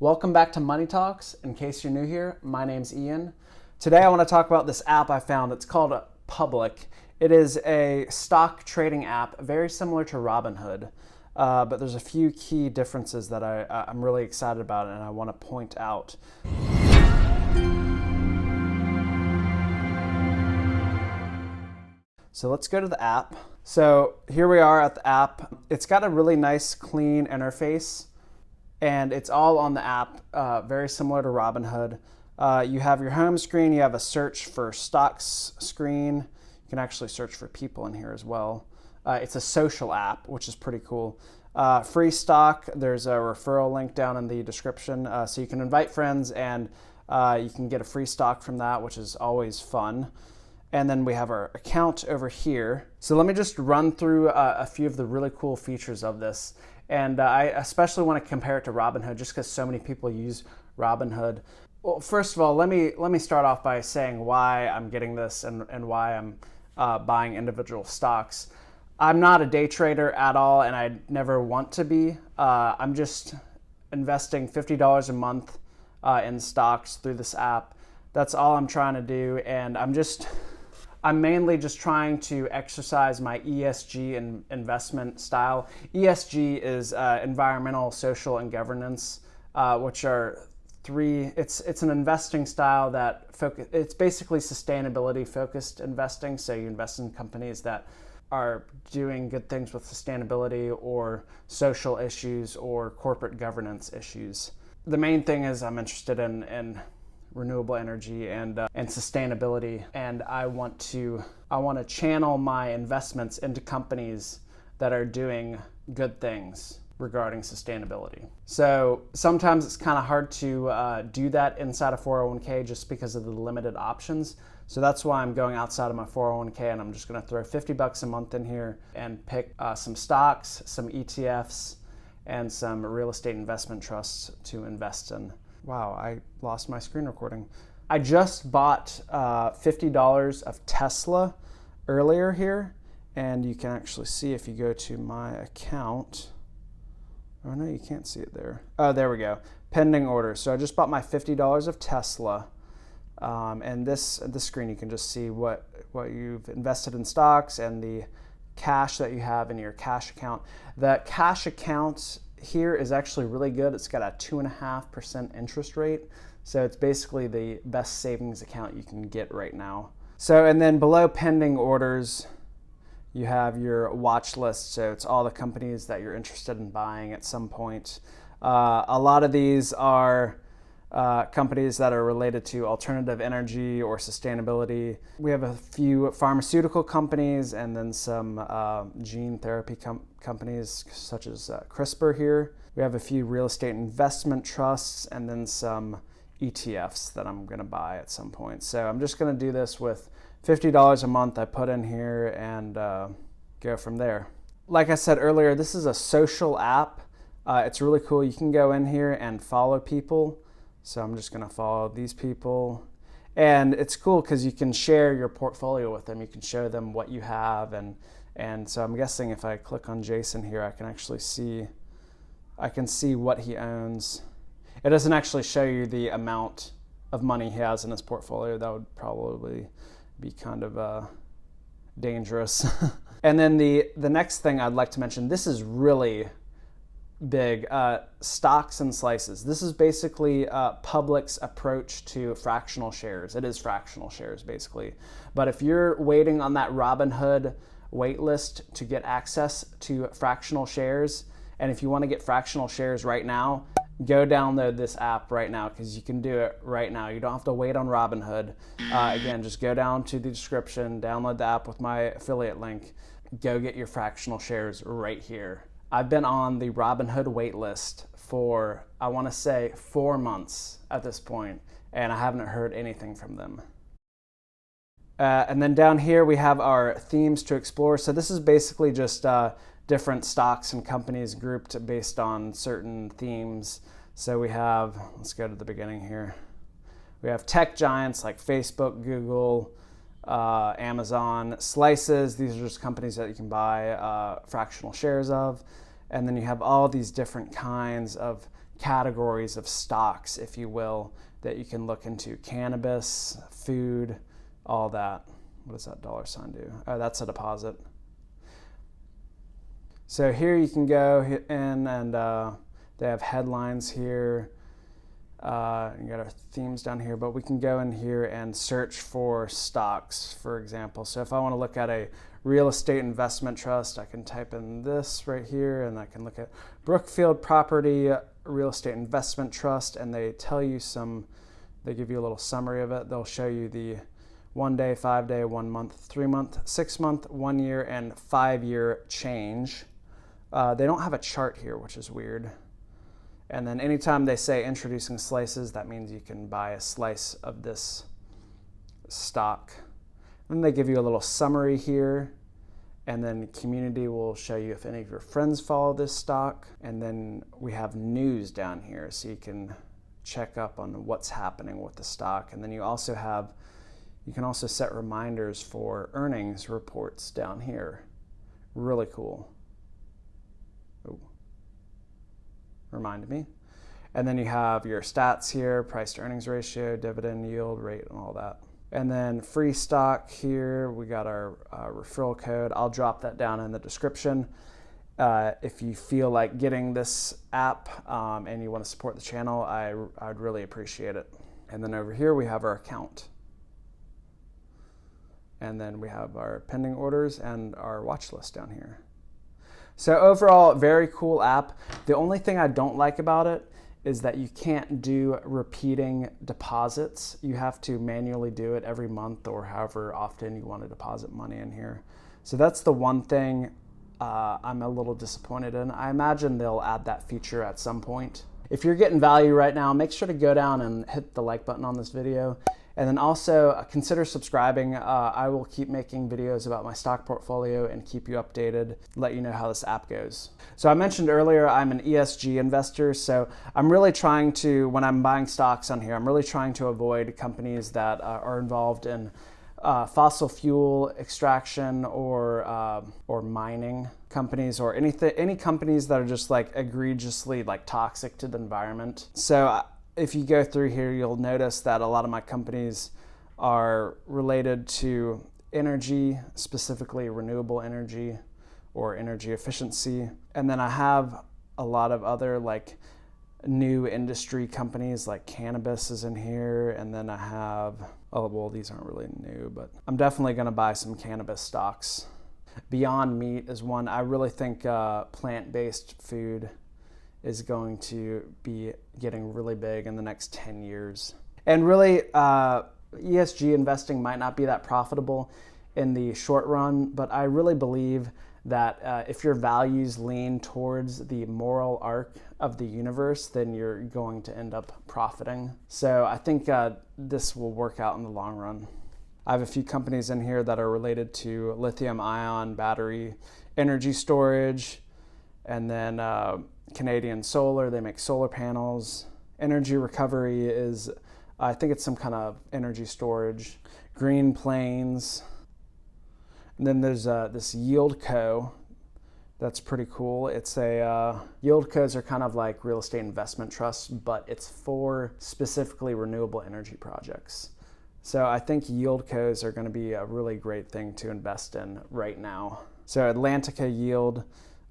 Welcome back to Money Talks. In case you're new here, my name's Ian. Today I want to talk about this app I found. It's called Public. It is a stock trading app, very similar to Robinhood, but there's a few key differences that I'm really excited about and I want to point out. So let's go to the app. So here we are at the app. It's got a really nice, clean interface, and it's all on the app, very similar to Robinhood. You have your home screen, you have a search for stocks screen. You can actually search for people in here as well. It's a social app, which is pretty cool. Free stock, there's a referral link down in the description. So you can invite friends and you can get a free stock from that, which is always fun. And then we have our account over here. So let me just run through a few of the really cool features of this. And I especially want to compare it to Robinhood just because so many people use Robinhood. Well, first of all, let me start off by saying why I'm getting this and why I'm buying individual stocks. I'm not a day trader at all, and I never want to be. I'm just investing $50 a month in stocks through this app. That's all I'm trying to do, and I'm mainly just trying to exercise my ESG investment style. ESG is environmental, social, and governance, which are three. It's an investing style that it's basically sustainability focused investing. So you invest in companies that are doing good things with sustainability or social issues or corporate governance issues. The main thing is I'm interested in renewable energy and sustainability, and I want to channel my investments into companies that are doing good things regarding sustainability. So sometimes it's kind of hard to do that inside a 401k just because of the limited options. So that's why I'm going outside of my 401k, and I'm just going to throw $50 a month in here and pick some stocks, some ETFs, and some real estate investment trusts to invest in. Wow, I lost my screen recording. I just bought $50 of Tesla earlier here, and you can actually see if you go to my account. Oh no, you can't see it there. Oh, there we go. Pending order. So I just bought my $50 of Tesla, and this screen you can just see what you've invested in stocks and the cash that you have in your cash account. The cash account here is actually really good. It's got a 2.5% interest rate. So it's basically the best savings account you can get right now. So, and then below pending orders, you have your watch list. So it's all the companies that you're interested in buying at some point. A lot of these are companies that are related to alternative energy or sustainability. We have a few pharmaceutical companies and then some gene therapy companies such as CRISPR here. We have a few real estate investment trusts and then some ETFs that I'm going to buy at some point. So I'm just going to do this with $50 a month I put in here and go from there. Like I said earlier, this is a social app. It's really cool. You can go in here and follow people. So I'm just going to follow these people. And it's cool because you can share your portfolio with them. You can show them what you have. And so I'm guessing if I click on Jason here, I can actually see what he owns. It doesn't actually show you the amount of money he has in his portfolio. That would probably be kind of dangerous. And then the next thing I'd like to mention, this is really big, stocks and slices. This is basically Public's approach to fractional shares. It is fractional shares basically. But if you're waiting on that Robinhood wait list to get access to fractional shares, and if you want to get fractional shares right now, go download this app right now because you can do it right now. You don't have to wait on Robinhood. Again, just go down to the description, download the app with my affiliate link, go get your fractional shares right here. I've been on the Robinhood wait list for, I want to say, 4 months at this point, and I haven't heard anything from them. And then down here we have our themes to explore. So this is basically just different stocks and companies grouped based on certain themes. So we have, let's go to the beginning here. We have tech giants like Facebook, Google, Amazon. Slices, these are just companies that you can buy fractional shares of. And then you have all these different kinds of categories of stocks, if you will, that you can look into: cannabis, food, all that. What does that $sign do? Oh, that's a deposit. So here you can go in and they have headlines here. You got our themes down here, but we can go in here and search for stocks, for example. So if I want to look at a real estate investment trust, I can type in this right here, and I can look at Brookfield Property Real Estate Investment Trust, and they tell you they give you a little summary of it. They'll show you the 1 day, 5 day, 1 month, 3 month, 6 month, 1 year, and 5 year change. They don't have a chart here, which is weird. And then anytime they say introducing slices, that means you can buy a slice of this stock. And they give you a little summary here. And then community will show you if any of your friends follow this stock. And then we have news down here, so you can check up on what's happening with the stock. And then you can also set reminders for earnings reports down here. Really cool. Ooh. Remind me. And then you have your stats here: price to earnings ratio, dividend yield, rate, and all that. And then free stock here, we got our referral code. I'll drop that down in the description. If you feel like getting this app and you want to support the channel, I'd really appreciate it. And then over here we have our account. And then we have our pending orders and our watch list down here. So overall, very cool app. The only thing I don't like about it is that you can't do repeating deposits. You have to manually do it every month or however often you want to deposit money in here. So that's the one thing I'm a little disappointed in. I imagine they'll add that feature at some point. If you're getting value right now, make sure to go down and hit the like button on this video. And then also consider subscribing. I will keep making videos about my stock portfolio and keep you updated, let you know how this app goes. So I mentioned earlier, I'm an ESG investor. So I'm really trying to, when I'm buying stocks on here, I'm really trying to avoid companies that are involved in fossil fuel extraction or mining companies, or any companies that are just like egregiously like toxic to the environment. So if you go through here, you'll notice that a lot of my companies are related to energy, specifically renewable energy or energy efficiency. And then I have a lot of other like new industry companies, like cannabis is in here. And then I have, oh, well, these aren't really new, but I'm definitely going to buy some cannabis stocks. Beyond Meat is one. I really think plant-based food is going to be getting really big in the next 10 years. And really, ESG investing might not be that profitable in the short run, but I really believe that if your values lean towards the moral arc of the universe, then you're going to end up profiting. So I think this will work out in the long run. I have a few companies in here that are related to lithium-ion battery energy storage, and then Canadian Solar, they make solar panels. Energy Recovery is, I think it's some kind of energy storage. Green Plains. And then there's this Yield Co. That's pretty cool. It's Yield Co's are kind of like real estate investment trusts, but it's for specifically renewable energy projects. So I think Yield Co's are going to be a really great thing to invest in right now. So Atlantica Yield.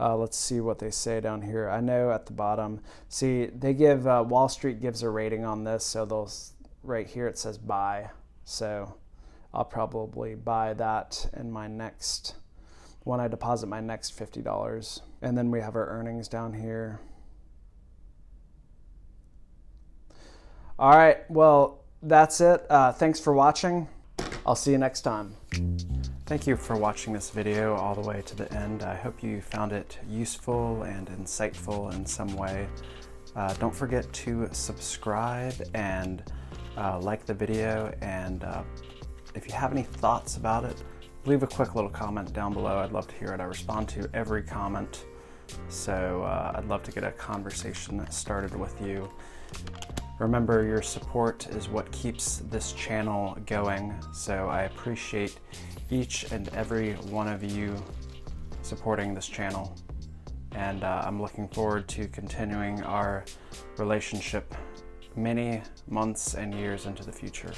Let's see what they say down here. I know at the bottom, see, they give, Wall Street gives a rating on this, so right here it says buy. So I'll probably buy that in my next, when I deposit my next $50. And then we have our earnings down here. All right, well, that's it. Thanks for watching. I'll see you next time. Thank you for watching this video all the way to the end. I hope you found it useful and insightful in some way. Don't forget to subscribe and like the video, and if you have any thoughts about it, leave a quick little comment down below. I'd love to hear it. I respond to every comment, so I'd love to get a conversation started with you. Remember, your support is what keeps this channel going, so I appreciate each and every one of you supporting this channel. and I'm looking forward to continuing our relationship many months and years into the future.